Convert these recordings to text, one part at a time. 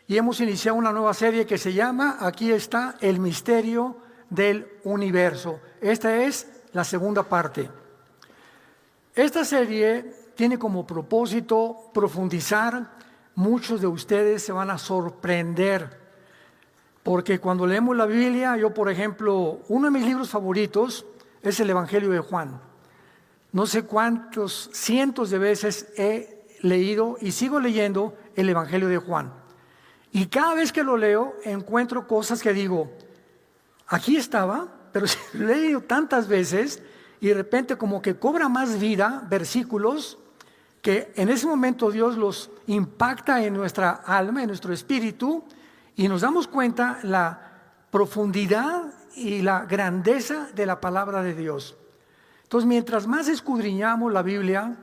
y hemos iniciado una nueva serie que se llama, aquí está, El Misterio del Universo. Esta es la segunda parte. Esta serie tiene como propósito profundizar. Muchos de ustedes se van a sorprender, porque cuando leemos la Biblia, yo por ejemplo, uno de mis libros favoritos es el Evangelio de Juan. No sé cuántos cientos de veces he leído y sigo leyendo el Evangelio de Juan. Y cada vez que lo leo encuentro cosas que digo, aquí estaba, pero lo he leído tantas veces y de repente como que cobra más vida versículos que en ese momento Dios los impacta en nuestra alma, en nuestro espíritu, y nos damos cuenta la profundidad y la grandeza de la palabra de Dios. Entonces, mientras más escudriñamos la Biblia,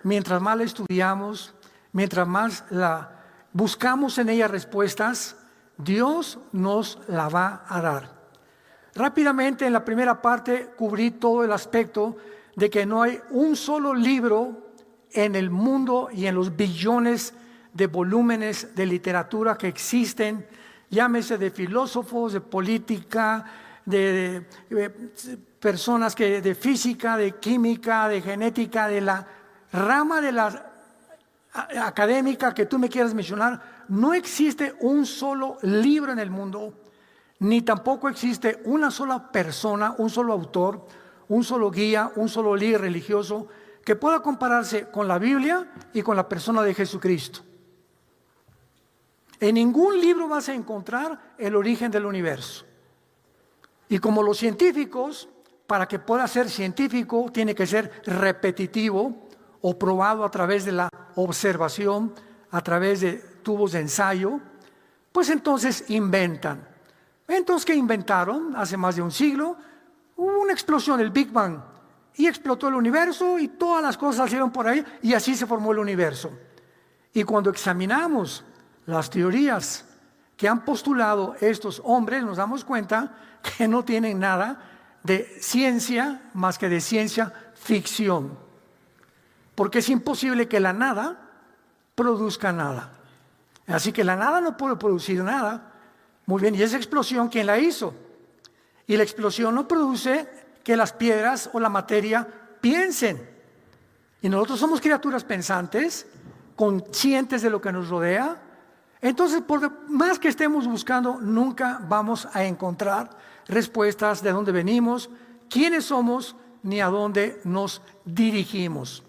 mientras más la estudiamos, mientras más la buscamos en ella respuestas, Dios nos la va a dar. Rápidamente, en la primera parte, cubrí todo el aspecto de que no hay un solo libro en el mundo y en los billones de volúmenes de literatura que existen, llámese de filósofos, de política, de personas de física, de química, de genética, de la rama de la académica que tú me quieras mencionar. No existe un solo libro en el mundo, ni tampoco existe una sola persona, un solo autor, un solo guía, un solo líder religioso que pueda compararse con la Biblia y con la persona de Jesucristo. En ningún libro vas a encontrar el origen del universo. Y como los científicos, para que pueda ser científico, tiene que ser repetitivo o probado a través de la observación, a través de tubos de ensayo, pues entonces inventan. Entonces, ¿qué inventaron? Hace más de un siglo, hubo una explosión, el Big Bang, y explotó el universo y todas las cosas salieron por ahí y así se formó el universo. Y cuando examinamos las teorías que han postulado estos hombres, nos damos cuenta que no tienen nada de ciencia más que de ciencia ficción. Porque es imposible que la nada produzca nada. Así que la nada no puede producir nada. Muy bien, ¿y esa explosión quién la hizo? Y la explosión no produce que las piedras o la materia piensen. Y nosotros somos criaturas pensantes, conscientes de lo que nos rodea. Entonces, por más que estemos buscando, nunca vamos a encontrar respuestas de dónde venimos, quiénes somos, ni a dónde nos dirigimos.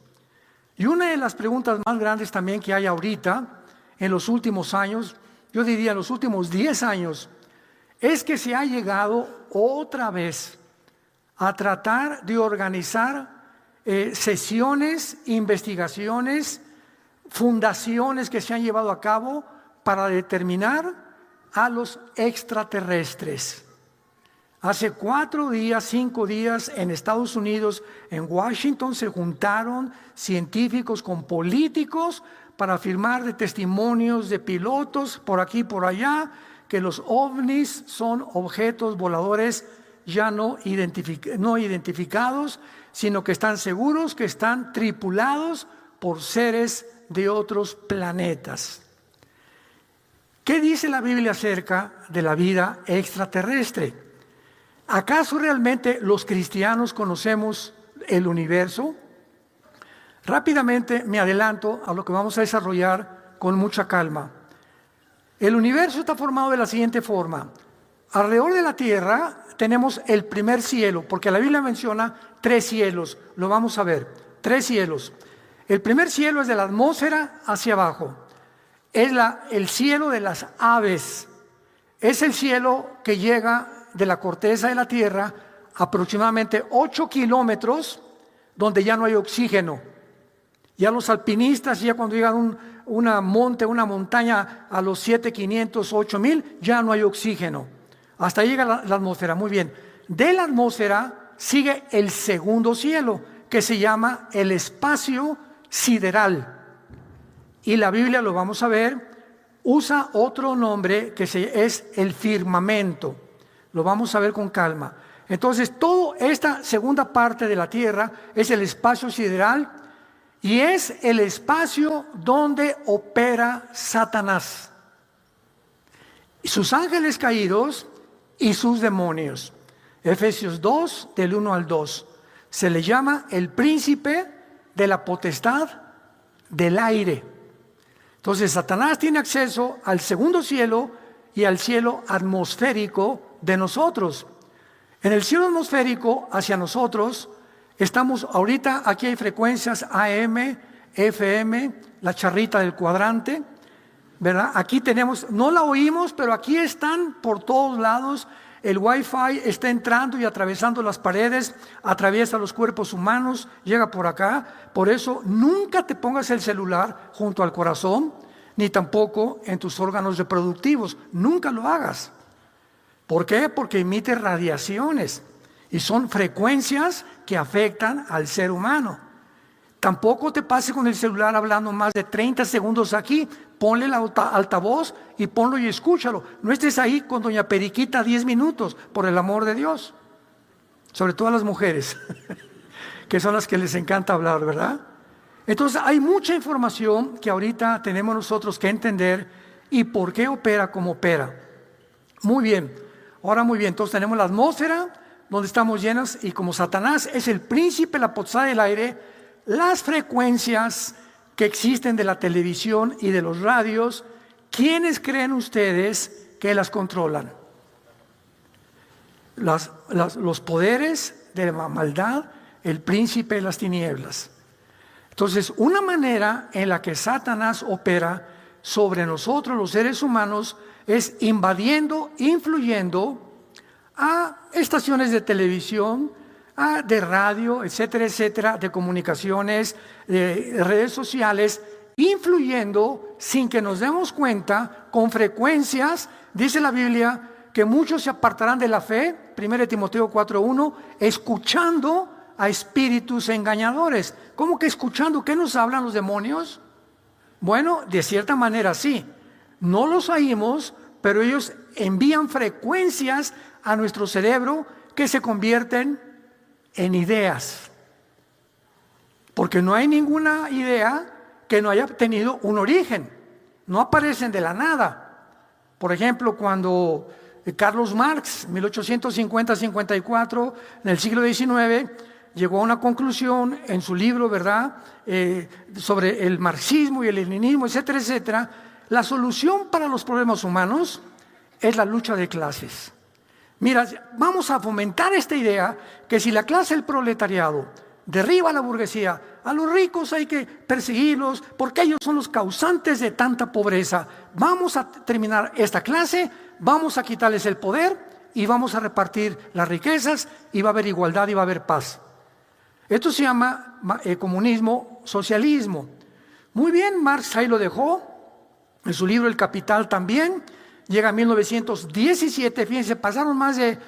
Y una de las preguntas más grandes también que hay ahorita, en los últimos años, yo diría en los últimos 10 años, es que se ha llegado otra vez a tratar de organizar sesiones, investigaciones, fundaciones que se han llevado a cabo para determinar a los extraterrestres. Hace 4 días, 5 días en Estados Unidos, en Washington, se juntaron científicos con políticos para firmar de testimonios de pilotos por aquí y por allá, que los ovnis son objetos voladores ya no identificados, sino que están seguros que están tripulados por seres de otros planetas. ¿Qué dice la Biblia acerca de la vida extraterrestre? ¿Acaso realmente los cristianos conocemos el universo? Rápidamente me adelanto a lo que vamos a desarrollar con mucha calma. El universo está formado de la siguiente forma. Alrededor de la Tierra tenemos el primer cielo, porque la Biblia menciona 3 cielos, lo vamos a ver, 3 cielos. El primer cielo es de la atmósfera hacia abajo, es el cielo de las aves, es el cielo que llega de la corteza de la Tierra aproximadamente 8 kilómetros, donde ya no hay oxígeno. Ya los alpinistas, ya cuando llegan una montaña a los 7,500, 8,000, ya no hay oxígeno. Hasta ahí llega la atmósfera, muy bien. De la atmósfera sigue el segundo cielo, que se llama el espacio sideral. Y la Biblia, lo vamos a ver, usa otro nombre que es el firmamento. Lo vamos a ver con calma. Entonces, toda esta segunda parte de la Tierra es el espacio sideral y es el espacio donde opera Satanás. sus ángeles caídos y sus demonios. Efesios 2, del 1 al 2. Se le llama el príncipe de la potestad del aire. Entonces Satanás tiene acceso al segundo cielo y al cielo atmosférico de nosotros. En el cielo atmosférico hacia nosotros estamos ahorita, aquí hay frecuencias AM, FM, la charrita del cuadrante, ¿verdad? Aquí tenemos, no la oímos, pero aquí están por todos lados. El Wi-Fi está entrando y atravesando las paredes, atraviesa los cuerpos humanos, llega por acá. Por eso nunca te pongas el celular junto al corazón, ni tampoco en tus órganos reproductivos. Nunca lo hagas. ¿Por qué? Porque emite radiaciones y son frecuencias que afectan al ser humano. Tampoco te pases con el celular hablando más de 30 segundos aquí. Ponle el altavoz y ponlo y escúchalo. No estés ahí con doña Periquita 10 minutos, por el amor de Dios. Sobre todo a las mujeres, que son las que les encanta hablar, ¿verdad? Entonces hay mucha información que ahorita tenemos nosotros que entender y por qué opera como opera. Muy bien, ahora muy bien, entonces tenemos la atmósfera donde estamos llenos y como Satanás es el príncipe, la potestad del aire, las frecuencias que existen de la televisión y de los radios, ¿quiénes creen ustedes que las controlan? Los poderes de la maldad, el príncipe de las tinieblas. Entonces, una manera en la que Satanás opera sobre nosotros, los seres humanos, es invadiendo, influyendo a estaciones de televisión, de radio, etcétera, etcétera, de comunicaciones, de redes sociales, influyendo sin que nos demos cuenta, con frecuencias. Dice la Biblia que muchos se apartarán de la fe, 1 Timoteo 4:1, escuchando a espíritus engañadores. ¿Cómo que escuchando? ¿Qué nos hablan los demonios? Bueno, de cierta manera sí, no los oímos, pero ellos envían frecuencias a nuestro cerebro que se convierten en ideas, porque no hay ninguna idea que no haya tenido un origen, no aparecen de la nada. Por ejemplo, cuando Carlos Marx, 1850-54, en el siglo XIX, llegó a una conclusión en su libro, ¿verdad?, sobre el marxismo y el leninismo, etcétera, etcétera, la solución para los problemas humanos es la lucha de clases. Mira, vamos a fomentar esta idea que si la clase del proletariado derriba a la burguesía, a los ricos hay que perseguirlos porque ellos son los causantes de tanta pobreza. Vamos a terminar esta clase, vamos a quitarles el poder y vamos a repartir las riquezas y va a haber igualdad y va a haber paz. Esto se llama comunismo, socialismo. Muy bien, Marx ahí lo dejó, en su libro El Capital también. Llega a 1917, fíjense, pasaron más de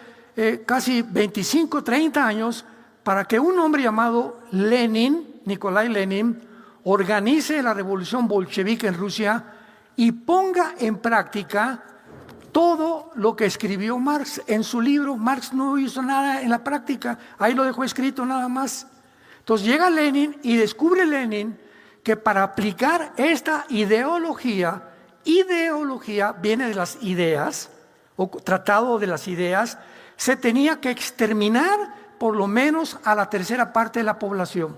casi 25, 30 años para que un hombre llamado Lenin, Nikolai Lenin, organice la revolución bolchevique en Rusia y ponga en práctica todo lo que escribió Marx en su libro. Marx no hizo nada en la práctica, ahí lo dejó escrito nada más. Entonces llega Lenin y descubre Lenin que para aplicar esta ideología viene de las ideas, o tratado de las ideas, se tenía que exterminar por lo menos a la tercera parte de la población.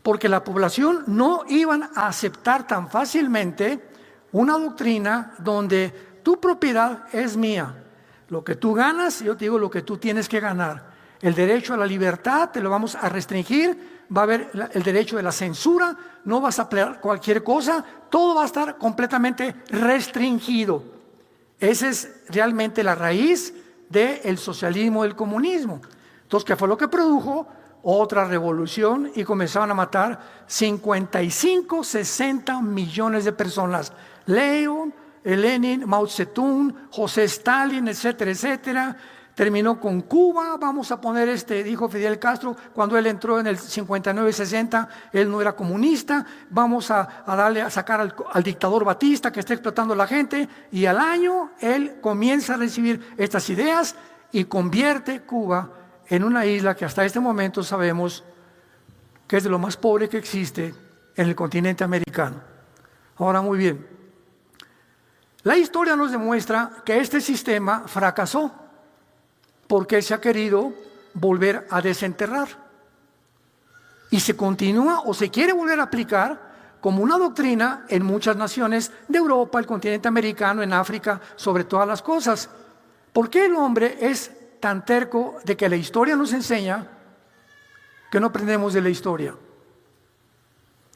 Porque la población no iban a aceptar tan fácilmente una doctrina donde tu propiedad es mía. Lo que tú ganas, yo te digo lo que tú tienes que ganar. El derecho a la libertad te lo vamos a restringir. Va a haber el derecho de la censura, no vas a pelear cualquier cosa, todo va a estar completamente restringido. Esa es realmente la raíz del socialismo, del comunismo. Entonces, ¿qué fue lo que produjo? Otra revolución y comenzaron a matar 55, 60 millones de personas. Lenin, Mao Zedong, José Stalin, etcétera, etcétera. Terminó con Cuba, vamos a poner dijo Fidel Castro, cuando él entró en el 59-60, él no era comunista, vamos a sacar al dictador Batista que está explotando a la gente, y al año él comienza a recibir estas ideas y convierte Cuba en una isla que hasta este momento sabemos que es de lo más pobre que existe en el continente americano. Ahora muy bien, La historia nos demuestra que este sistema fracasó porque se ha querido volver a desenterrar. Y se continúa o se quiere volver a aplicar como una doctrina en muchas naciones de Europa, el continente americano, en África, sobre todas las cosas. ¿Por qué el hombre es tan terco de que la historia nos enseña que no aprendemos de la historia?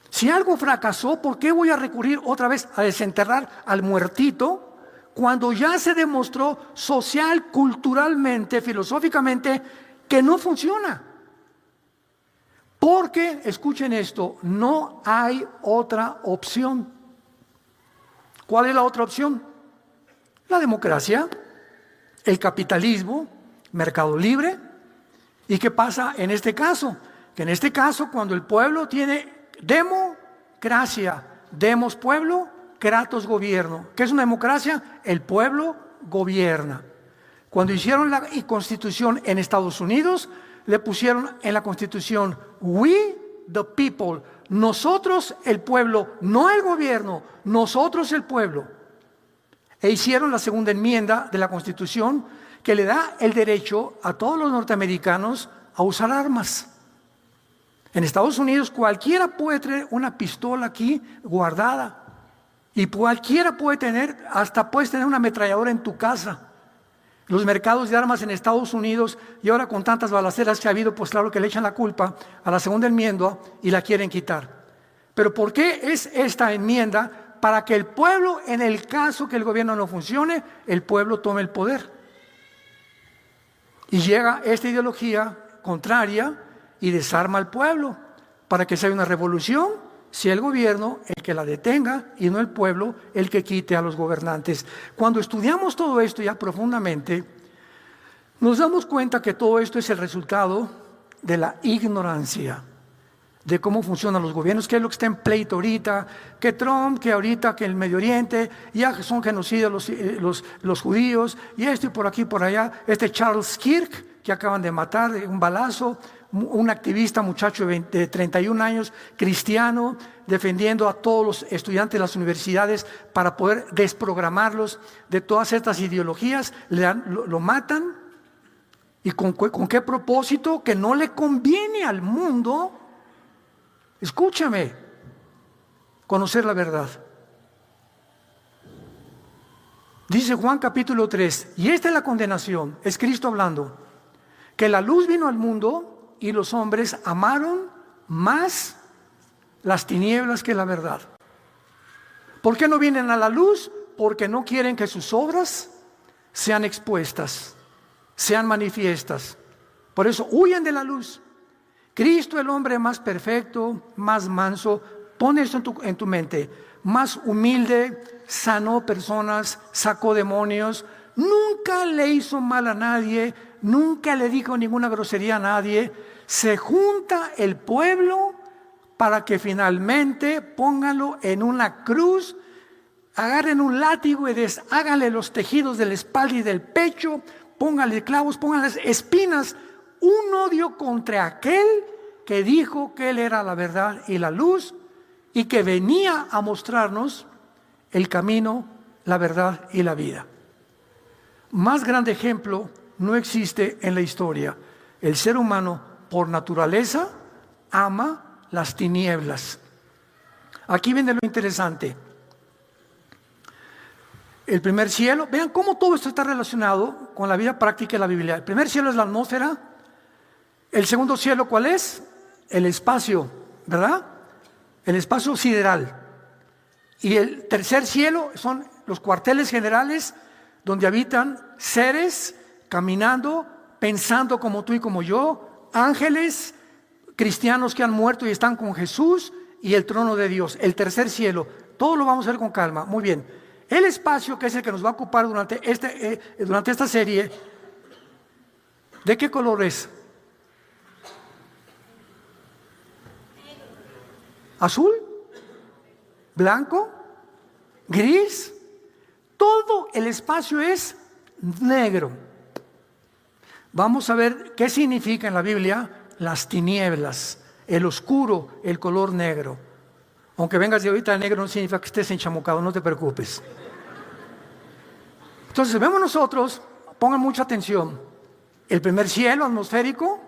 Si algo fracasó, ¿por qué voy a recurrir otra vez a desenterrar al muertito cuando ya se demostró social, culturalmente, filosóficamente que no funciona? Porque, escuchen esto, no hay otra opción. ¿Cuál es la otra opción? La democracia, el capitalismo, mercado libre. ¿Y qué pasa en este caso? Que en este caso, cuando el pueblo tiene democracia, demos pueblo, kratos gobierno. ¿Qué es una democracia? El pueblo gobierna. Cuando hicieron la constitución en Estados Unidos, le pusieron en la constitución we the people, nosotros el pueblo, no el gobierno, nosotros el pueblo. E hicieron la segunda enmienda de la constitución que le da el derecho a todos los norteamericanos a usar armas. En Estados Unidos cualquiera puede tener una pistola aquí guardada y cualquiera puede tener, hasta puedes tener una ametralladora en tu casa. Los mercados de armas en Estados Unidos, y ahora con tantas balaceras que ha habido, pues claro que le echan la culpa a la segunda enmienda y la quieren quitar. Pero ¿por qué es esta enmienda? Para que el pueblo, en el caso que el gobierno no funcione, el pueblo tome el poder. Y llega esta ideología contraria y desarma al pueblo para que sea una revolución, sea el gobierno el que la detenga y no el pueblo el que quite a los gobernantes. Cuando estudiamos todo esto ya profundamente, nos damos cuenta que todo esto es el resultado de la ignorancia de cómo funcionan los gobiernos, que es lo que está en pleito ahorita, que Trump, que ahorita, que el Medio Oriente, ya son genocidios los judíos, y esto y por aquí y por allá, Charles Kirk, que acaban de matar de un balazo, un activista, muchacho de 31 años, cristiano, defendiendo a todos los estudiantes de las universidades para poder desprogramarlos de todas estas ideologías, lo matan. ¿Y con qué propósito? Que no le conviene al mundo, escúchame, conocer la verdad. Dice Juan capítulo 3, y esta es la condenación, es Cristo hablando, que la luz vino al mundo y los hombres amaron más las tinieblas que la verdad. ¿Por qué no vienen a la luz? Porque no quieren que sus obras sean expuestas, sean manifiestas. Por eso huyen de la luz. Cristo, el hombre más perfecto, más manso, pone esto en tu mente, más humilde, sanó personas, sacó demonios, nunca le hizo mal a nadie, nunca le dijo ninguna grosería a nadie. Se junta el pueblo para que finalmente pónganlo en una cruz, agarren un látigo y desháganle los tejidos de la espalda y del pecho, pónganle clavos, pónganle espinas, un odio contra aquel que dijo que él era la verdad y la luz y que venía a mostrarnos el camino, la verdad y la vida. Más grande ejemplo no existe en la historia. El ser humano, por naturaleza, ama las tinieblas. Aquí viene lo interesante. El primer cielo, vean cómo todo esto está relacionado con la vida práctica de la Biblia. El primer cielo es la atmósfera. El segundo cielo, ¿cuál es? El espacio, ¿verdad? El espacio sideral. Y el tercer cielo son los cuarteles generales donde habitan seres caminando, pensando como tú y como yo, ángeles, cristianos que han muerto y están con Jesús, y el trono de Dios, el tercer cielo. Todo lo vamos a ver con calma. Muy bien. El espacio, que es el que nos va a ocupar durante esta serie, ¿de qué color es? ¿Azul? ¿Blanco? ¿Gris? Todo el espacio es negro. Vamos a ver qué significa en la Biblia las tinieblas, el oscuro, el color negro. Aunque vengas de ahorita, el negro no significa que estés enchamucado, no te preocupes. Entonces vemos nosotros, pongan mucha atención, el primer cielo atmosférico,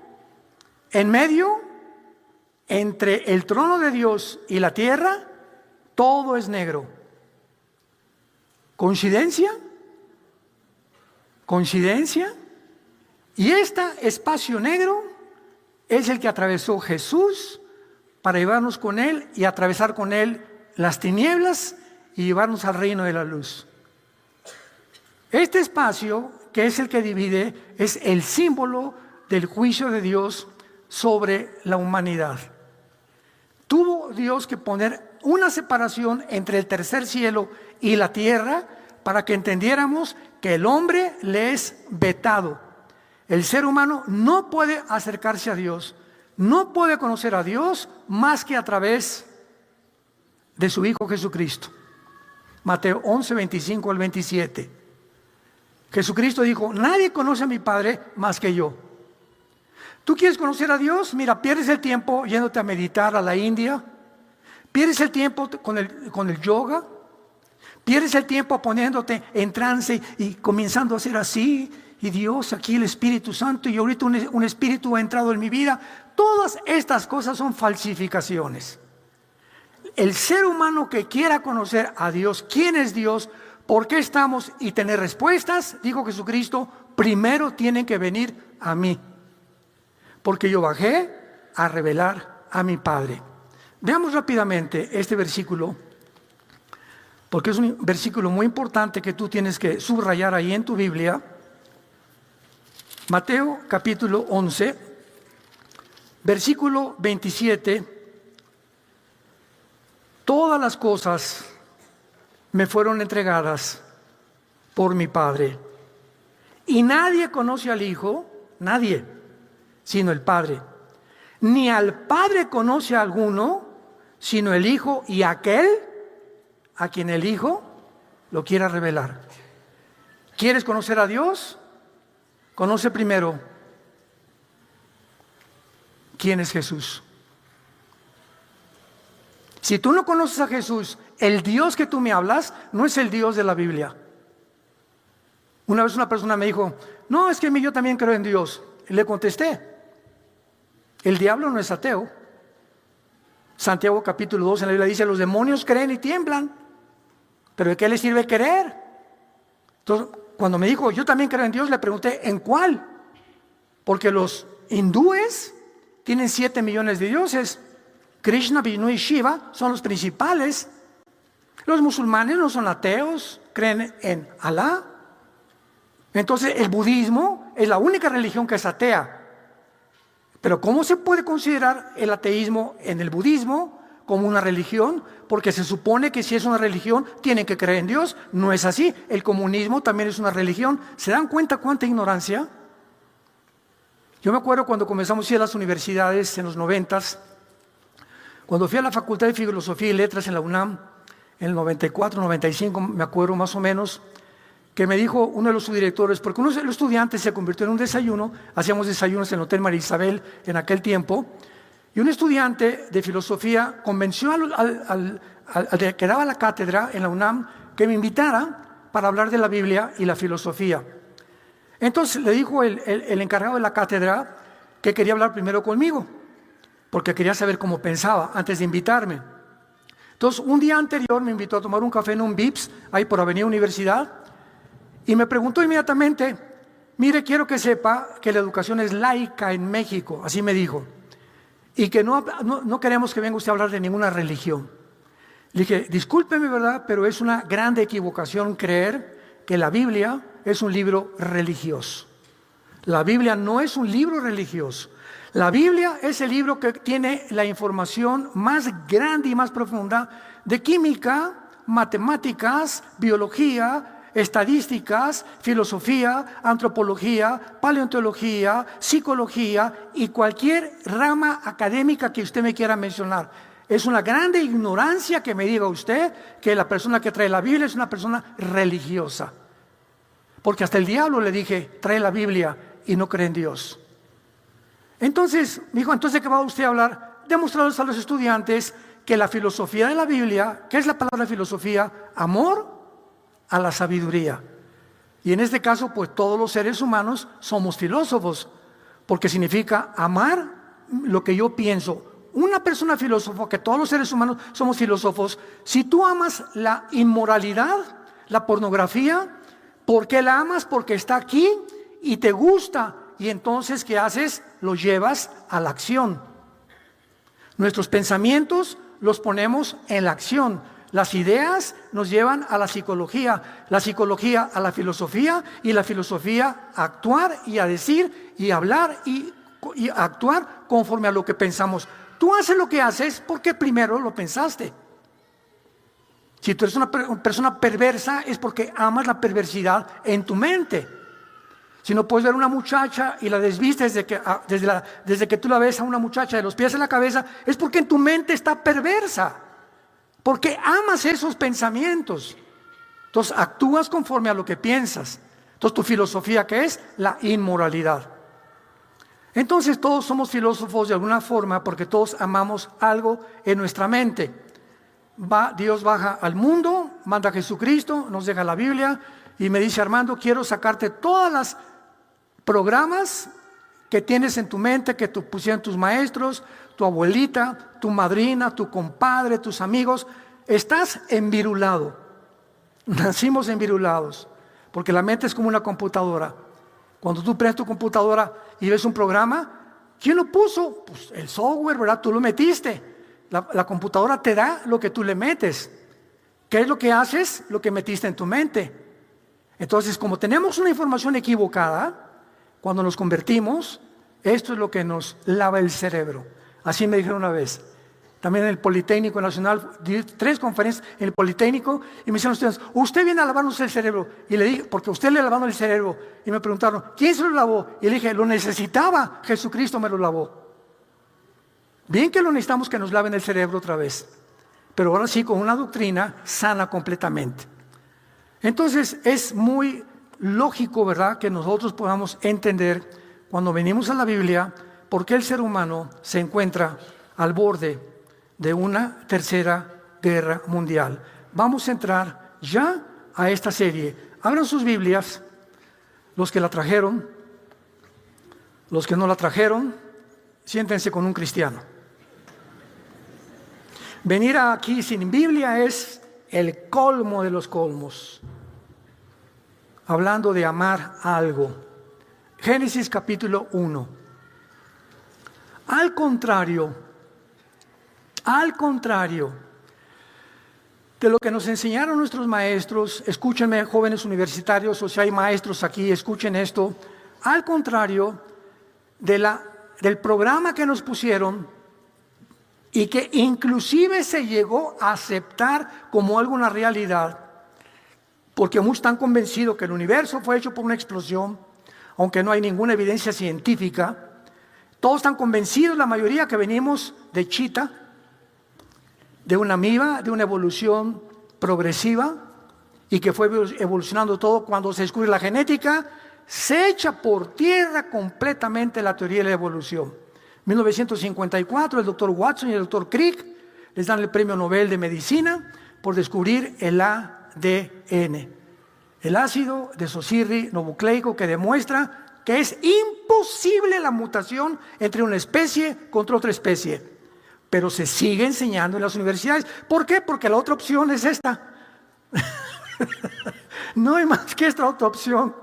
en medio, entre el trono de Dios y la tierra, todo es negro. ¿Coincidencia? ¿Coincidencia? Y este espacio negro es el que atravesó Jesús para llevarnos con Él y atravesar con Él las tinieblas y llevarnos al reino de la luz. Este espacio, que es el que divide, es el símbolo del juicio de Dios sobre la humanidad. Tuvo Dios que poner una separación entre el tercer cielo y la tierra para que entendiéramos que el hombre le es vetado. El ser humano no puede acercarse a Dios, no puede conocer a Dios más que a través de su Hijo Jesucristo. Mateo 11, 25 al 27. Jesucristo dijo: nadie conoce a mi Padre más que yo. ¿Tú quieres conocer a Dios? Mira, pierdes el tiempo yéndote a meditar a la India, pierdes el tiempo con el yoga, pierdes el tiempo poniéndote en trance y comenzando a hacer así, y Dios, aquí el Espíritu Santo, y ahorita un espíritu ha entrado en mi vida. Todas estas cosas son falsificaciones. El ser humano que quiera conocer a Dios, quién es Dios, por qué estamos y tener respuestas, dijo Jesucristo, primero tienen que venir a mí, porque yo bajé a revelar a mi Padre. Veamos rápidamente este versículo, porque es un versículo muy importante que tú tienes que subrayar ahí en tu Biblia. Mateo capítulo 11, versículo 27. Todas las cosas me fueron entregadas por mi Padre, y nadie conoce al Hijo, nadie, sino el Padre. Ni al Padre conoce a alguno, sino el Hijo y aquel a quien el Hijo lo quiera revelar. ¿Quieres conocer a Dios? Conoce primero quién es Jesús. Si tú no conoces a Jesús, el Dios que tú me hablas no es el Dios de la Biblia. Una vez una persona me dijo: no, es que yo también creo en Dios. Y le contesté: el diablo no es ateo. Santiago capítulo 2 en la Biblia dice: los demonios creen y tiemblan. ¿Pero de qué les sirve creer? Entonces, cuando me dijo: yo también creo en Dios, le pregunté: ¿en cuál? Porque los hindúes tienen 7 millones de dioses. Krishna, Vishnu y Shiva son los principales. Los musulmanes no son ateos, creen en Alá. Entonces el budismo es la única religión que es atea. Pero ¿cómo se puede considerar el ateísmo en el budismo como una religión? Porque se supone que si es una religión tienen que creer en Dios. No es así. El comunismo también es una religión. ¿Se dan cuenta cuánta ignorancia? Yo me acuerdo cuando comenzamos a ir a las universidades en los 90s, cuando fui a la Facultad de Filosofía y Letras en la UNAM, en el 94, 95, me acuerdo más o menos, que me dijo uno de los subdirectores, porque uno de los estudiantes se convirtió en un desayuno, hacíamos desayunos en el Hotel María Isabel en aquel tiempo, y un estudiante de filosofía convenció al que daba la cátedra en la UNAM que me invitara para hablar de la Biblia y la filosofía. Entonces le dijo el encargado de la cátedra que quería hablar primero conmigo, porque quería saber cómo pensaba antes de invitarme. Entonces, un día anterior me invitó a tomar un café en un Vips, ahí por Avenida Universidad, y me preguntó inmediatamente: mire, quiero que sepa que la educación es laica en México, así me dijo, y que no queremos que venga usted a hablar de ninguna religión. Le dije: discúlpeme, ¿verdad? Pero es una grande equivocación creer que la Biblia es un libro religioso. La Biblia no es un libro religioso. La Biblia es el libro que tiene la información más grande y más profunda de química, matemáticas, biología, estadísticas, filosofía, antropología, paleontología, psicología y cualquier rama académica que usted me quiera mencionar. Es una grande ignorancia que me diga usted que la persona que trae la Biblia es una persona religiosa. Porque hasta el diablo le dije: trae la Biblia y no cree en Dios. Entonces, me dijo: ¿entonces qué va usted a hablar? Demostrarles a los estudiantes que la filosofía de la Biblia, ¿qué es la palabra filosofía? Amor a la sabiduría. Y en este caso, pues todos los seres humanos somos filósofos, porque significa amar lo que yo pienso. Una persona filósofo, que todos los seres humanos somos filósofos, si tú amas la inmoralidad, la pornografía, ¿por qué la amas? Porque está aquí y te gusta. Y entonces, ¿qué haces? Lo llevas a la acción. Nuestros pensamientos los ponemos en la acción. Las ideas nos llevan a la psicología a la filosofía, y la filosofía a actuar y a decir y hablar y actuar conforme a lo que pensamos. Tú haces lo que haces porque primero lo pensaste. Si tú eres una persona perversa, es porque amas la perversidad en tu mente. Si no puedes ver a una muchacha y la desvistes desde que tú la ves a una muchacha de los pies a la cabeza, es porque en tu mente está perversa. Porque amas esos pensamientos. Entonces actúas conforme a lo que piensas. Entonces tu filosofía, ¿qué es? La inmoralidad. Entonces todos somos filósofos de alguna forma, porque todos amamos algo en nuestra mente. Dios baja al mundo, manda a Jesucristo, nos deja la Biblia y me dice: Armando, quiero sacarte todas las programas que tienes en tu mente, que pusieron tus maestros, tu abuelita, tu madrina, tu compadre, tus amigos. Estás envirulado. Nacimos envirulados, porque la mente es como una computadora. Cuando tú prendes tu computadora y ves un programa, ¿quién lo puso? Pues el software, ¿verdad? Tú lo metiste. La computadora te da lo que tú le metes. ¿Qué es lo que haces? Lo que metiste en tu mente. Entonces, como tenemos una información equivocada, cuando nos convertimos, esto es lo que nos lava el cerebro. Así me dijeron una vez. También en el Politécnico Nacional, di 3 conferencias en el Politécnico, y me dijeron ustedes: usted viene a lavarnos el cerebro. Y le dije: porque usted le lavando el cerebro. Y me preguntaron: ¿quién se lo lavó? Y le dije: lo necesitaba, Jesucristo me lo lavó. Bien que lo necesitamos, que nos laven el cerebro otra vez, pero ahora sí con una doctrina sana completamente. Entonces es muy lógico, ¿verdad?, que nosotros podamos entender, cuando venimos a la Biblia, por qué el ser humano se encuentra al borde de una tercera guerra mundial. Vamos a entrar ya a esta serie. Abran sus Biblias, los que la trajeron, los que no la trajeron, siéntense con un cristiano. Venir aquí sin Biblia es el colmo de los colmos. Hablando de amar algo. Génesis capítulo 1. Al contrario de lo que nos enseñaron nuestros maestros, escúchenme, jóvenes universitarios, o si hay maestros aquí, escuchen esto. Al contrario del programa que nos pusieron, y que inclusive se llegó a aceptar como algo, una realidad, porque muchos están convencidos que el universo fue hecho por una explosión, aunque no hay ninguna evidencia científica. Todos están convencidos, la mayoría, que venimos de chita, de una amiba, de una evolución progresiva, y que fue evolucionando todo. Cuando se descubre la genética, se echa por tierra completamente la teoría de la evolución. 1954, el doctor Watson y el doctor Crick les dan el premio Nobel de Medicina por descubrir el ADN, el ácido desoxirribonucleico, que demuestra que es imposible la mutación entre una especie contra otra especie. Pero se sigue enseñando en las universidades. ¿Por qué? Porque la otra opción es esta. No hay más que esta otra opción.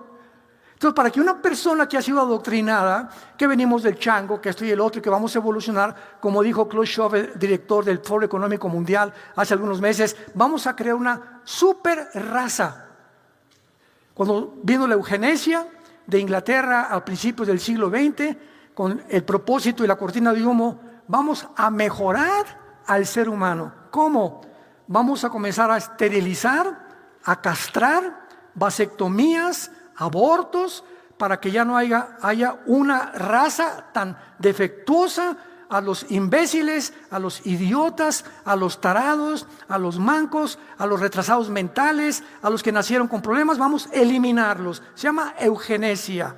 Entonces, para que una persona que ha sido adoctrinada, que venimos del chango, que esto y el otro, que vamos a evolucionar, como dijo Klaus Schwab, el director del Foro Económico Mundial, hace algunos meses, vamos a crear una super raza. Cuando vino la eugenesia de Inglaterra a principios del siglo XX, con el propósito y la cortina de humo, vamos a mejorar al ser humano. ¿Cómo? Vamos a comenzar a esterilizar, a castrar, vasectomías, abortos, para que ya no haya una raza tan defectuosa. A los imbéciles, a los idiotas, a los tarados, a los mancos, a los retrasados mentales, a los que nacieron con problemas, vamos a eliminarlos. Se llama eugenesia.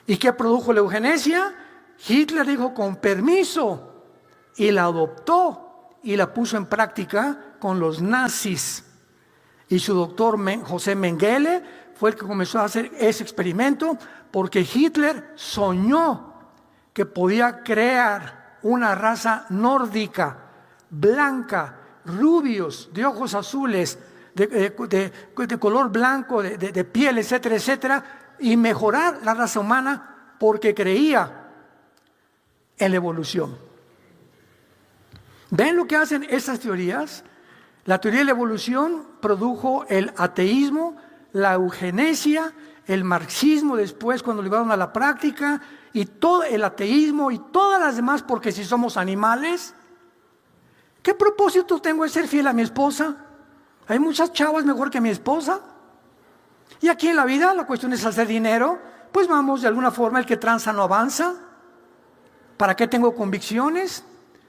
¿Y qué produjo la eugenesia? Hitler dijo: con permiso, y la adoptó y la puso en práctica con los nazis. Y su doctor José Mengele fue el que comenzó a hacer ese experimento, porque Hitler soñó que podía crear una raza nórdica, blanca, rubios, de ojos azules, de color blanco, de piel, etcétera, etcétera, y mejorar la raza humana porque creía en la evolución. ¿Ven lo que hacen estas teorías? La teoría de la evolución produjo el ateísmo, la eugenesia, el marxismo después cuando lo llevaron a la práctica, y todo el ateísmo y todas las demás, porque si somos animales, ¿qué propósito tengo de ser fiel a mi esposa? Hay muchas chavas mejor que mi esposa. Y aquí en la vida la cuestión es hacer dinero, pues vamos, de alguna forma el que tranza no avanza. ¿Para qué tengo convicciones?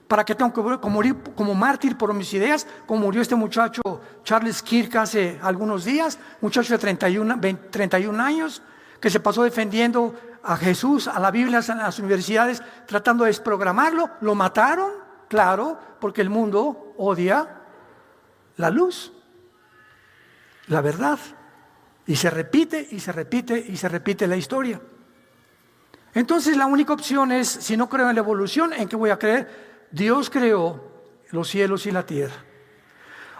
¿Para qué tengo que morir como mártir por mis ideas? Como murió este muchacho Charles Kirk hace algunos días, muchacho de 31 años, que se pasó defendiendo a Jesús, a la Biblia, a las universidades, tratando de desprogramarlo. Lo mataron, claro, porque el mundo odia la luz, la verdad. Y se repite, y se repite, y se repite la historia. Entonces la única opción es, si no creo en la evolución, ¿en qué voy a creer? Dios creó los cielos y la tierra.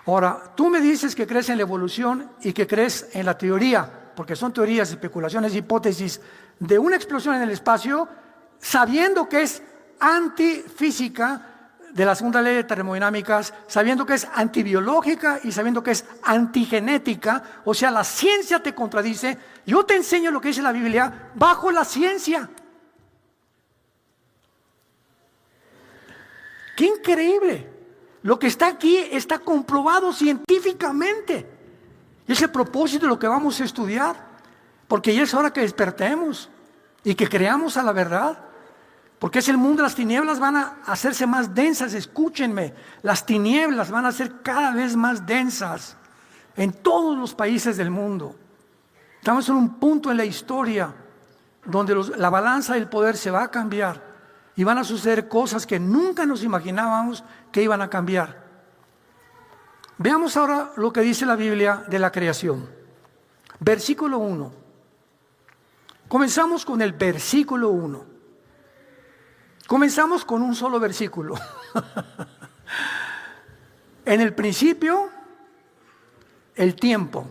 Ahora, tú me dices que crees en la evolución y que crees en la teoría, porque son teorías, especulaciones, hipótesis de una explosión en el espacio, sabiendo que es antifísica de la segunda ley de termodinámicas, sabiendo que es antibiológica y sabiendo que es antigenética. O sea, la ciencia te contradice. Yo te enseño lo que dice la Biblia bajo la ciencia. ¡Qué increíble! Lo que está aquí está comprobado científicamente. Y es el propósito de lo que vamos a estudiar. Porque ya es hora que despertemos y que creamos a la verdad. Porque es el mundo, las tinieblas van a hacerse más densas. Escúchenme, las tinieblas van a ser cada vez más densas en todos los países del mundo. Estamos en un punto en la historia donde la balanza del poder se va a cambiar. Y van a suceder cosas que nunca nos imaginábamos que iban a cambiar. Veamos ahora lo que dice la Biblia de la creación. Versículo 1. Comenzamos con el versículo 1. Comenzamos con un solo versículo. En el principio, el tiempo.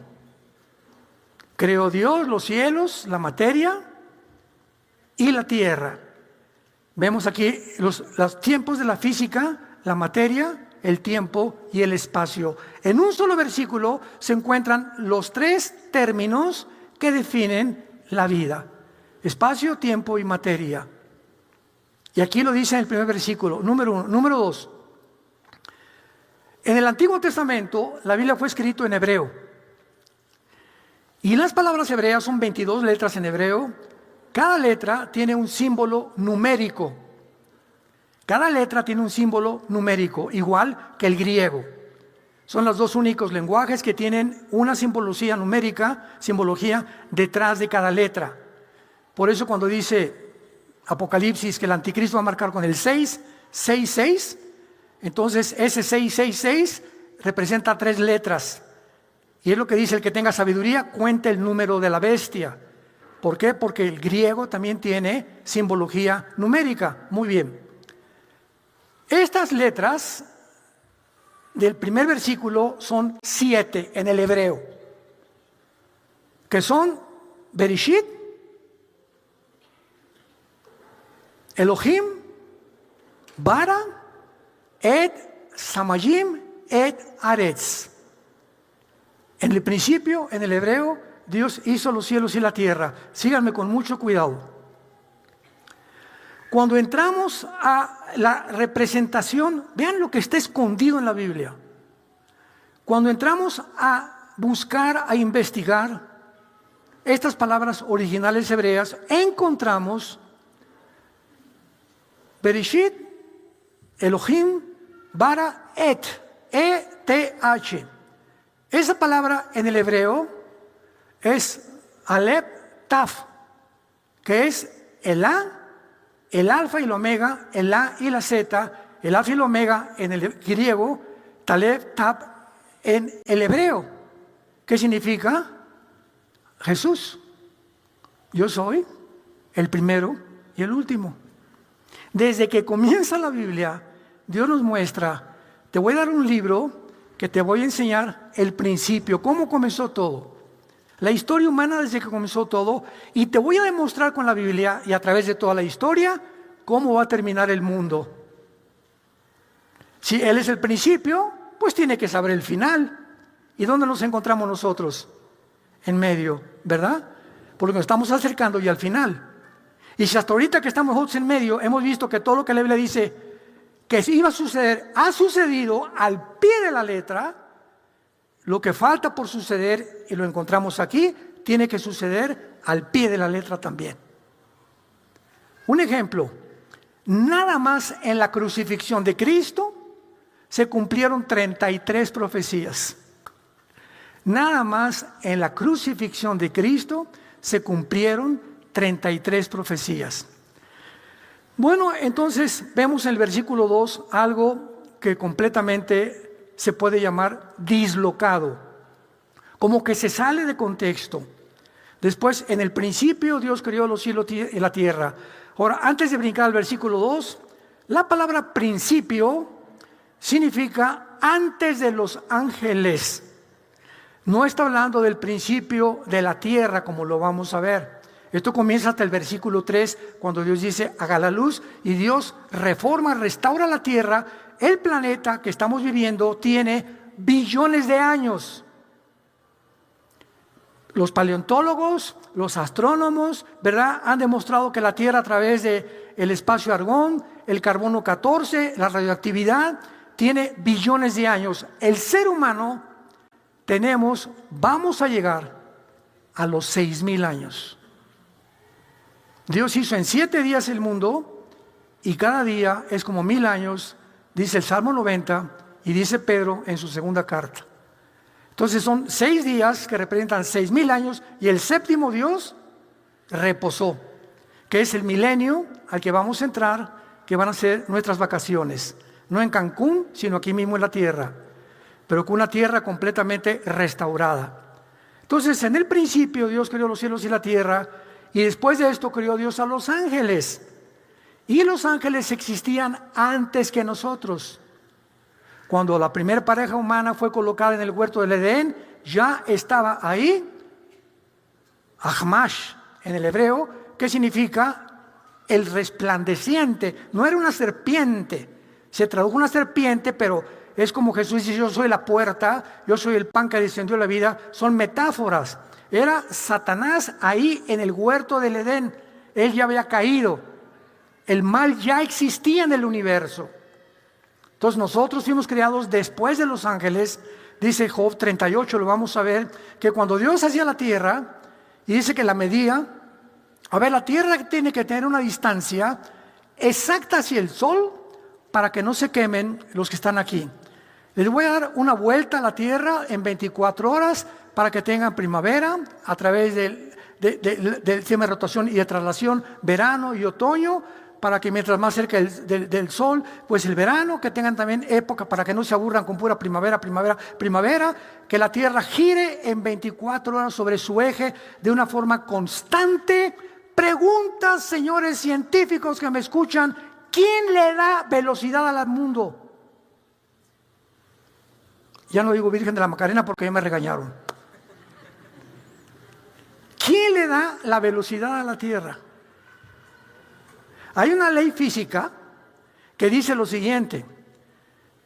Creó Dios los cielos, la materia y la tierra. Vemos aquí los tiempos de la física, la materia, el tiempo y el espacio. En un solo versículo se encuentran los tres términos que definen la vida: espacio, tiempo y materia. Y aquí lo dice en el primer versículo, número 1. Número 2. En el Antiguo Testamento, la Biblia fue escrito en hebreo. Y las palabras hebreas son 22 letras en hebreo. Cada letra tiene un símbolo numérico. Cada letra tiene un símbolo numérico, igual que el griego. Son los dos únicos lenguajes que tienen una simbología numérica, simbología detrás de cada letra. Por eso cuando dice Apocalipsis que el anticristo va a marcar con el 666, entonces ese 666 representa 3 letras. Y es lo que dice: el que tenga sabiduría cuente el número de la bestia. ¿Por qué? Porque el griego también tiene simbología numérica. Muy bien. Estas letras del primer versículo son 7 en el hebreo, que son Bereshit, Elohim, Bara, Et, Samayim, Et, Aretz. En el principio, en el hebreo, Dios hizo los cielos y la tierra. Síganme con mucho cuidado. Cuando entramos a la representación, vean lo que está escondido en la Biblia. Cuando entramos a buscar, a investigar estas palabras originales hebreas, encontramos Bereshit, Elohim, Bara, Et, E-T-H. Esa palabra en el hebreo es Aleph Taf, que es el A, el alfa y el omega, el A y la Z, el alfa y el omega en el griego, Taleb Taf en el hebreo. ¿Qué significa? Jesús. Yo soy el primero y el último. Desde que comienza la Biblia, Dios nos muestra, te voy a dar un libro que te voy a enseñar el principio, cómo comenzó todo. La historia humana desde que comenzó todo, y te voy a demostrar con la Biblia y a través de toda la historia cómo va a terminar el mundo. Si Él es el principio, pues tiene que saber el final. ¿Y dónde nos encontramos nosotros? En medio, ¿verdad? Porque nos estamos acercando ya al final. Y si hasta ahorita que estamos nosotros en medio, hemos visto que todo lo que la Biblia dice que iba a suceder, ha sucedido al pie de la letra. Lo que falta por suceder, y lo encontramos aquí, tiene que suceder al pie de la letra también. Un ejemplo, nada más en la crucifixión de Cristo se cumplieron 33 profecías. Nada más en la crucifixión de Cristo se cumplieron 33 profecías. Bueno, entonces vemos en el versículo 2 algo que completamente se puede llamar dislocado, como que se sale de contexto. Después, en el principio Dios creó los cielos y la tierra. Ahora, antes de brincar al versículo 2, la palabra principio significa antes de los ángeles. No está hablando del principio de la tierra, como lo vamos a ver. Esto comienza hasta el versículo 3, cuando Dios dice, haga la luz, y Dios reforma, restaura la tierra. El planeta que estamos viviendo tiene billones de años. Los paleontólogos, los astrónomos, ¿verdad?, han demostrado que la Tierra, a través del espacio argón, el carbono 14, la radioactividad, tiene billones de años. El ser humano vamos a llegar a los 6,000 años. Dios hizo en 7 días el mundo, y cada día es como 1,000 años, dice el Salmo 90 y dice Pedro en su segunda carta. Entonces son 6 días que representan 6,000 años, y el séptimo Dios reposó, que es el milenio al que vamos a entrar, que van a ser nuestras vacaciones, no en Cancún, sino aquí mismo en la tierra, pero con una tierra completamente restaurada. Entonces, en el principio Dios creó los cielos y la tierra, y después de esto creó Dios a los ángeles. Y los ángeles existían antes que nosotros. Cuando la primera pareja humana fue colocada en el huerto del Edén, ya estaba ahí Ahmash en el hebreo, que significa el resplandeciente. No era una serpiente, se tradujo una serpiente, pero es como Jesús dice, yo soy la puerta, yo soy el pan que descendió a la vida. Son metáforas. Era Satanás ahí en el huerto del Edén. Él ya había caído. El mal ya existía en el universo. Entonces nosotros fuimos creados después de los ángeles. Dice Job 38, lo vamos a ver, que cuando Dios hacía la tierra, y dice que la medía, la tierra tiene que tener una distancia exacta hacia el sol para que no se quemen los que están aquí. Les voy a dar una vuelta a la tierra en 24 horas para que tengan primavera a través del sistema de rotación y de traslación, verano y otoño, para que mientras más cerca del sol, pues el verano, que tengan también época para que no se aburran con pura primavera, que la tierra gire en 24 horas sobre su eje de una forma constante. Preguntas, señores científicos que me escuchan, ¿quién le da velocidad al mundo? Ya no digo Virgen de la Macarena porque ya me regañaron. ¿Quién le da la velocidad a la Tierra? Hay una ley física que dice lo siguiente: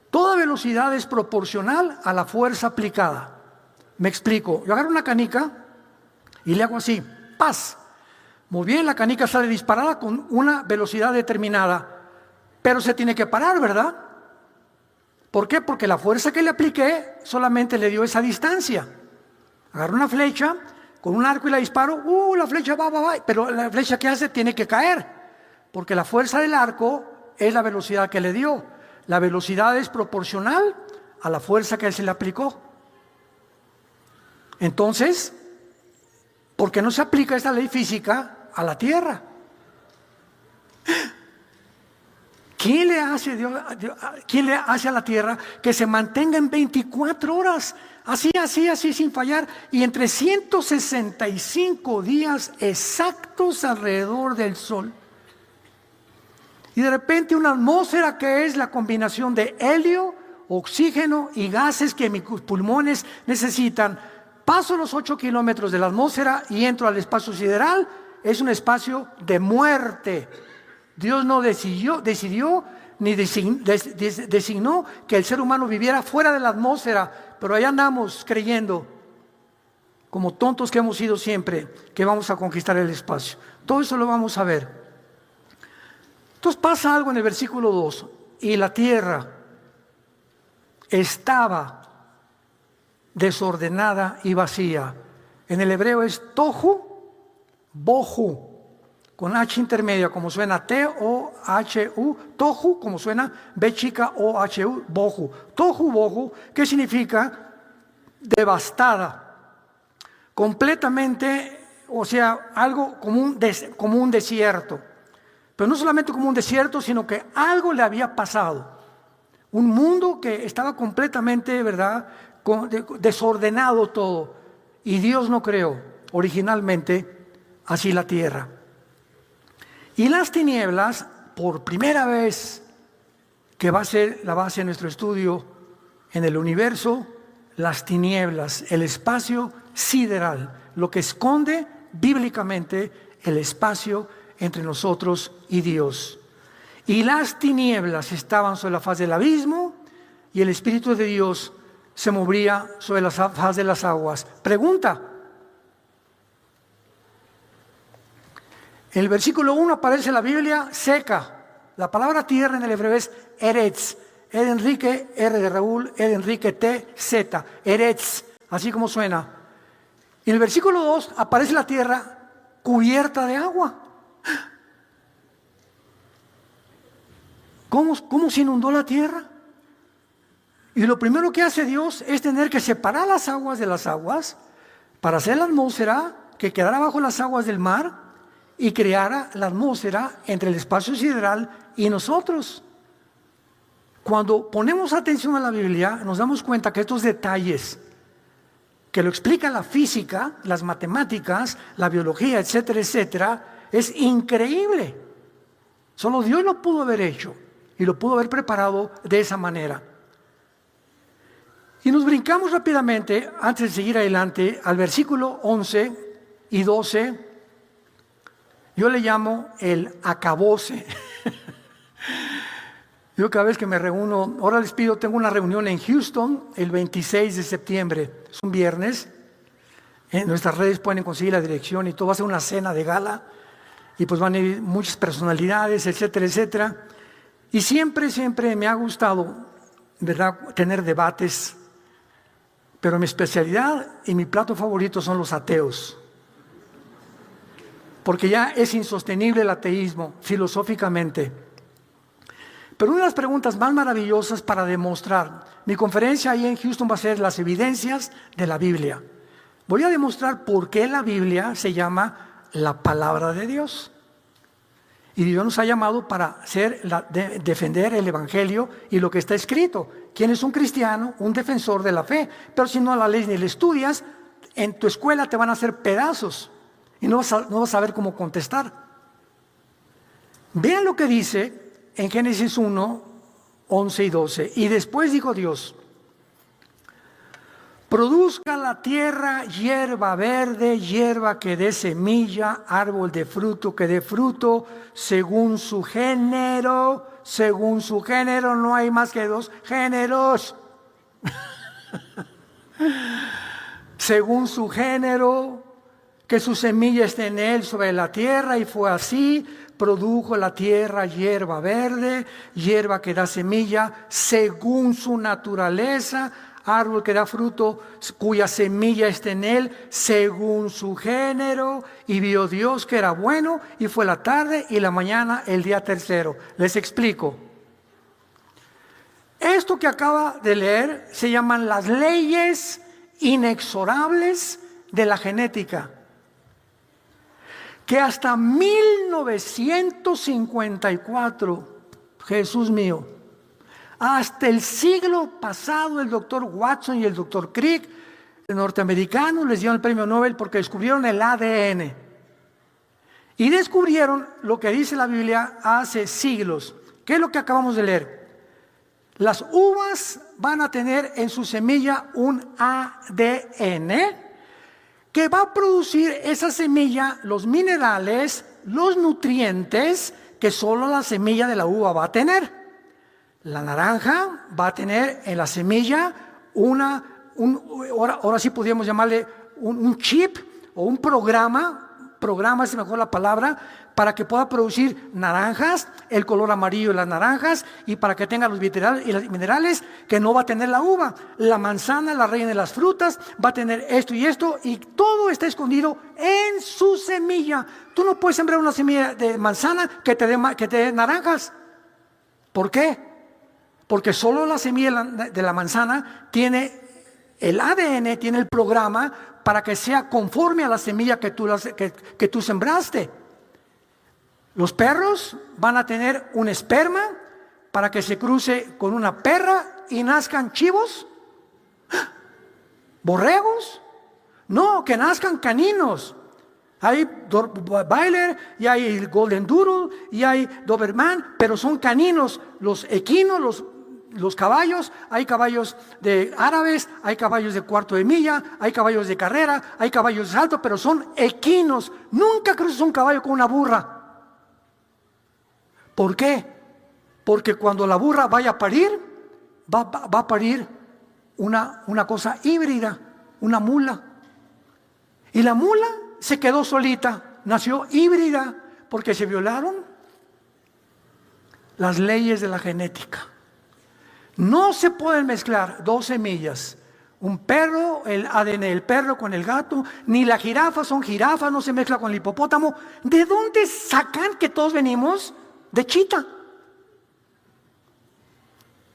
toda velocidad es proporcional a la fuerza aplicada. Me explico. Yo agarro una canica y le hago así, ¡paz! Muy bien, la canica sale disparada con una velocidad determinada, pero se tiene que parar, ¿verdad? ¿Por qué? Porque la fuerza que le apliqué solamente le dio esa distancia. Agarro una flecha con un arco y la disparo, la flecha va, pero la flecha que hace tiene que caer, porque la fuerza del arco es la velocidad que le dio. La velocidad es proporcional a la fuerza que se le aplicó. Entonces, ¿por qué no se aplica esta ley física a la Tierra? ¿quién le hace quién le hace a la tierra que se mantenga en 24 horas? Así, sin fallar. Y en 365 días exactos alrededor del sol. Y de repente una atmósfera que es la combinación de helio, oxígeno y gases que mis pulmones necesitan. Paso los 8 kilómetros de la atmósfera y entro al espacio sideral. Es un espacio de muerte. Dios no decidió ni designó que el ser humano viviera fuera de la atmósfera, pero ahí andamos creyendo, como tontos que hemos sido siempre, que vamos a conquistar el espacio. Todo eso lo vamos a ver. Entonces pasa algo en el versículo 2, y la tierra estaba desordenada y vacía. En el hebreo es tohu, bohu, con H intermedia, como suena T-O-H-U, tohu, como suena B chica O-H-U, bohu. Tohu, bohu, ¿qué significa? Devastada, completamente, o sea, algo como un desierto. Pero no solamente como un desierto, sino que algo le había pasado. Un mundo que estaba completamente, ¿verdad?, desordenado todo. Y Dios no creó originalmente así la tierra. Y las tinieblas, por primera vez, que va a ser la base de nuestro estudio en el universo, las tinieblas, el espacio sideral, lo que esconde bíblicamente el espacio entre nosotros y Dios. Y las tinieblas estaban sobre la faz del abismo, y el Espíritu de Dios se movía sobre la faz de las aguas. Pregunta. En el versículo 1 aparece la Biblia seca. La palabra tierra en el hebreo es eretz. E de Enrique, R de Raúl, E de Enrique, T, Z. Eretz, así como suena. En el versículo 2 aparece la tierra cubierta de agua. ¿Cómo se inundó la tierra? Y lo primero que hace Dios es tener que separar las aguas de las aguas para hacer la atmósfera que quedara bajo las aguas del mar y creara la atmósfera entre el espacio sideral y nosotros. Cuando ponemos atención a la Biblia, nos damos cuenta que estos detalles que lo explica la física, las matemáticas, la biología, etcétera, etcétera, es increíble. Solo Dios lo pudo haber hecho y lo pudo haber preparado de esa manera. Y nos brincamos rápidamente, antes de seguir adelante, al versículo 11 y 12. Yo le llamo el acabose. Yo cada vez que me reúno, ahora les pido, tengo una reunión en Houston el 26 de septiembre, es un viernes. En nuestras redes pueden conseguir la dirección y todo, va a ser una cena de gala. Y pues van a ir muchas personalidades, etcétera, etcétera. Y siempre me ha gustado, ¿verdad?, tener debates. Pero mi especialidad y mi plato favorito son los ateos. Porque ya es insostenible el ateísmo, filosóficamente. Pero una de las preguntas más maravillosas para demostrar, mi conferencia ahí en Houston va a ser las evidencias de la Biblia. Voy a demostrar por qué la Biblia se llama la palabra de Dios. Y Dios nos ha llamado para defender el Evangelio y lo que está escrito. ¿Quién es un cristiano? Un defensor de la fe. Pero si no la lees ni la estudias, en tu escuela te van a hacer pedazos y no vas a saber cómo contestar. Vean lo que dice en Génesis 1, 11 y 12. Y después dijo Dios: produzca la tierra hierba verde, hierba que dé semilla, árbol de fruto que dé fruto, según su género. Según su género, no hay más que dos géneros. Según su género, que su semilla esté en él sobre la tierra. Y fue así. Produjo la tierra hierba verde, hierba que da semilla, según su naturaleza, árbol que da fruto cuya semilla está en él, según su género. Y vio Dios que era bueno, y fue la tarde y la mañana el día tercero. Les explico. Esto que acaba de leer se llaman las leyes inexorables de la genética, que hasta 1954 Jesús mío. Hasta el siglo pasado el doctor Watson y el doctor Crick, norteamericanos, les dieron el premio Nobel porque descubrieron el ADN. Y descubrieron lo que dice la Biblia hace siglos. ¿Qué es lo que acabamos de leer? Las uvas van a tener en su semilla un ADN que va a producir esa semilla los minerales, los nutrientes que solo la semilla de la uva va a tener. La naranja va a tener en la semilla ahora sí podríamos llamarle un chip o un programa es mejor la palabra, para que pueda producir naranjas, el color amarillo de las naranjas, y para que tenga los minerales que no va a tener la uva. La manzana, la reina de las frutas, va a tener esto, y todo está escondido en su semilla. Tú no puedes sembrar una semilla de manzana que te dé naranjas. ¿Por qué? Porque solo la semilla de la manzana tiene el ADN, tiene el programa para que sea conforme a la semilla que tú sembraste. Los perros van a tener un esperma para que se cruce con una perra y nazcan chivos, borregos. No, que nazcan caninos. Hay Bailler y hay Golden Doodle y hay Doberman, pero son caninos. Los equinos, los caballos, hay caballos de árabes, hay caballos de cuarto de milla, hay caballos de carrera, hay caballos de salto, pero son equinos. Nunca cruzas un caballo con una burra. ¿Por qué? Porque cuando la burra vaya a parir, va a parir una cosa híbrida, una mula. Y la mula se quedó solita, nació híbrida, porque se violaron las leyes de la genética. No se pueden mezclar dos semillas, un perro, el ADN del perro con el gato, ni la jirafa son jirafas, no se mezcla con el hipopótamo. ¿De dónde sacan que todos venimos de chita?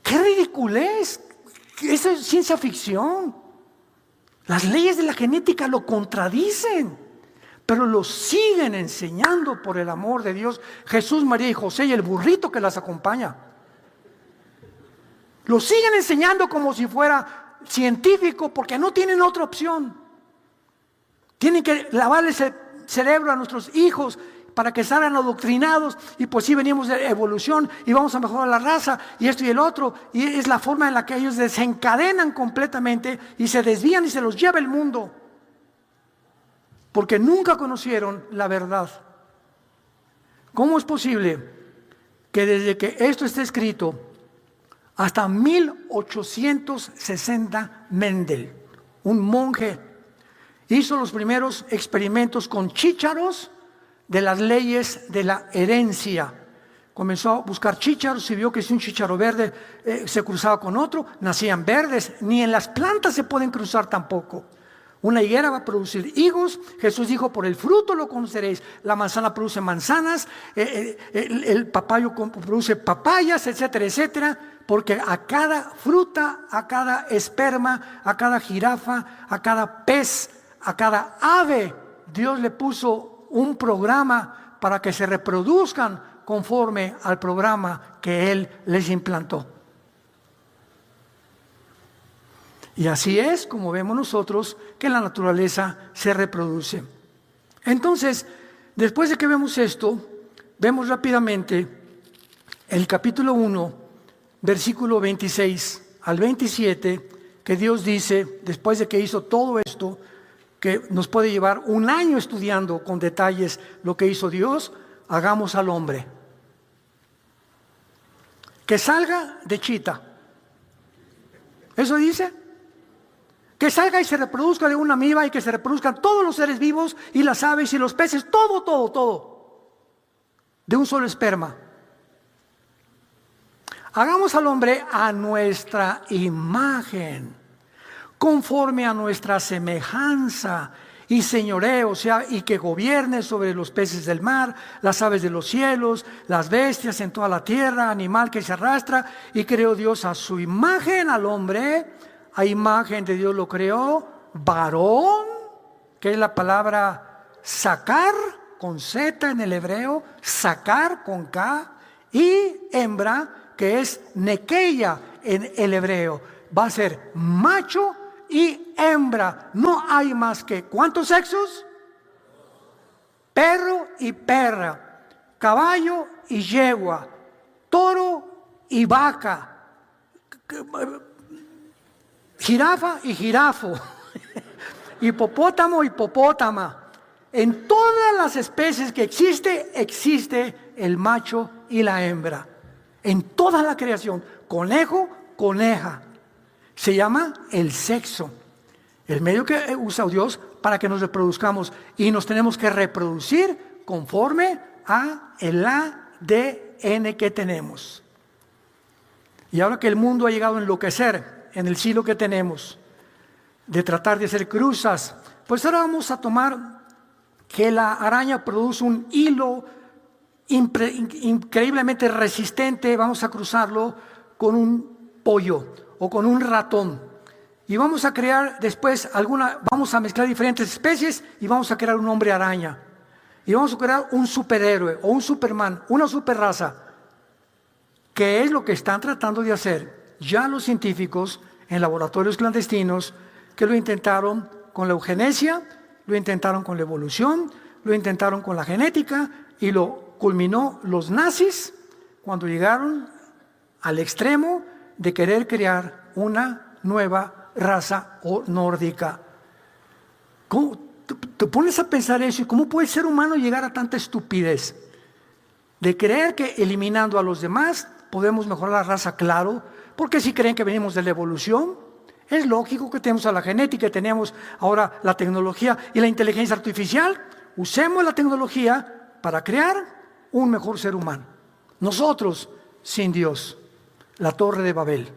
¡Qué ridiculez! Eso es ciencia ficción. Las leyes de la genética lo contradicen, pero lo siguen enseñando por el amor de Dios. Jesús, María y José y el burrito que las acompaña. Lo siguen enseñando como si fuera científico, porque no tienen otra opción. Tienen que lavarles el cerebro a nuestros hijos para que salgan adoctrinados, y pues sí, venimos de evolución y vamos a mejorar la raza y esto y el otro, y es la forma en la que ellos desencadenan completamente y se desvían y se los lleva el mundo, porque nunca conocieron la verdad. ¿Cómo es posible que desde que esto está escrito hasta 1860 Mendel, un monje, hizo los primeros experimentos con chícharos de las leyes de la herencia? Comenzó a buscar chícharos y vio que si un chícharo verde se cruzaba con otro, nacían verdes. Ni en las plantas se pueden cruzar tampoco. Una higuera va a producir higos. Jesús dijo: por el fruto lo conoceréis. La manzana produce manzanas, el papayo produce papayas, etcétera, etcétera. Porque a cada fruta, a cada esperma, a cada jirafa, a cada pez, a cada ave, Dios le puso un programa para que se reproduzcan conforme al programa que Él les implantó. Y así es como vemos nosotros que la naturaleza se reproduce. Entonces, después de que vemos esto, vemos rápidamente el capítulo 1, versículo 26 al 27, que Dios dice, después de que hizo todo esto, que nos puede llevar un año estudiando con detalles lo que hizo Dios: hagamos al hombre que salga de chita. Eso dice. Que salga y se reproduzca de una amiba, y que se reproduzcan todos los seres vivos y las aves y los peces, todo, de un solo esperma. Hagamos al hombre a nuestra imagen, conforme a nuestra semejanza, y señoree, o sea, y que gobierne sobre los peces del mar, las aves de los cielos, las bestias en toda la tierra, animal que se arrastra. Y creó Dios a su imagen al hombre, a imagen de Dios lo creó, varón, que es la palabra sacar con Z en el hebreo, sacar con K, y hembra, que es nekeia en el hebreo. Va a ser macho y hembra. No hay más que, ¿cuántos sexos? Perro y perra, caballo y yegua, toro y vaca, jirafa y jirafo, hipopótamo y hipopótama. En todas las especies que existe el macho y la hembra. En toda la creación, conejo, coneja. Se llama el sexo, el medio que usa Dios para que nos reproduzcamos, y nos tenemos que reproducir conforme a el ADN que tenemos. Y ahora que el mundo ha llegado a enloquecer en el siglo que tenemos, de tratar de hacer cruzas, pues ahora vamos a tomar que la araña produce un hilo increíblemente resistente, vamos a cruzarlo con un pollo o con un ratón, y vamos a crear después vamos a mezclar diferentes especies y vamos a crear un hombre araña, y vamos a crear un superhéroe o un Superman, una superraza, que es lo que están tratando de hacer ya los científicos en laboratorios clandestinos, que lo intentaron con la eugenesia, lo intentaron con la evolución, lo intentaron con la genética, y lo culminó los nazis cuando llegaron al extremo de querer crear una nueva raza nórdica. ¿Cómo te pones a pensar eso? ¿Y cómo puede el ser humano llegar a tanta estupidez? De creer que eliminando a los demás podemos mejorar la raza, claro, porque si creen que venimos de la evolución, es lógico que tenemos a la genética, tenemos ahora la tecnología y la inteligencia artificial. Usemos la tecnología para crear un mejor ser humano. Nosotros, sin Dios, la Torre de Babel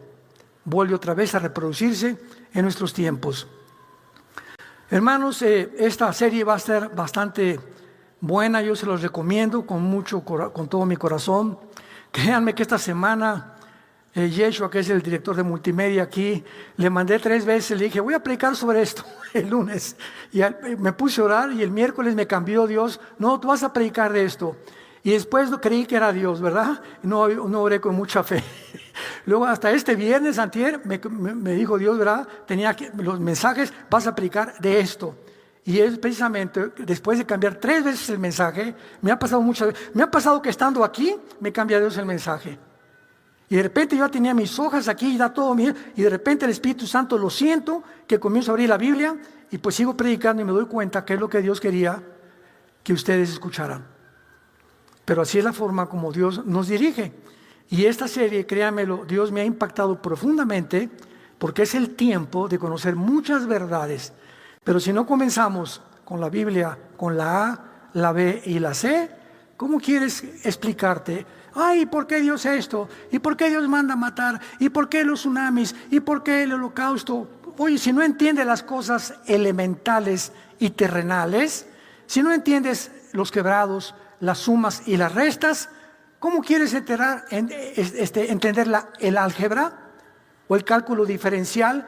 vuelve otra vez a reproducirse en nuestros tiempos. Hermanos, esta serie va a ser bastante buena, yo se los recomiendo con todo mi corazón. Créanme que esta semana Yeshua, que es el director de multimedia aquí, le mandé 3 veces, le dije, voy a predicar sobre esto el lunes, y me puse a orar, y el miércoles me cambió Dios, no, tú vas a predicar de esto, y después creí que era Dios, ¿verdad? No oré con mucha fe. Luego hasta este viernes, antier, me dijo Dios, ¿verdad? Tenía los mensajes, vas a predicar de esto. Y es precisamente después de cambiar 3 veces el mensaje, me ha pasado que estando aquí, me cambia Dios el mensaje. Y de repente yo tenía mis hojas aquí y da todo y de repente el Espíritu Santo, lo siento, que comienzo a abrir la Biblia y pues sigo predicando y me doy cuenta que es lo que Dios quería que ustedes escucharan. Pero así es la forma como Dios nos dirige. Y esta serie, créanmelo, Dios me ha impactado profundamente, porque es el tiempo de conocer muchas verdades. Pero si no comenzamos con la Biblia, con la A, la B y la C, ¿cómo quieres explicarte? Ay, ¿por qué Dios esto? ¿Y por qué Dios manda matar? ¿Y por qué los tsunamis? ¿Y por qué el holocausto? Oye, si no entiendes las cosas elementales y terrenales, si no entiendes los quebrados, las sumas y las restas, ¿cómo quieres entender el álgebra o el cálculo diferencial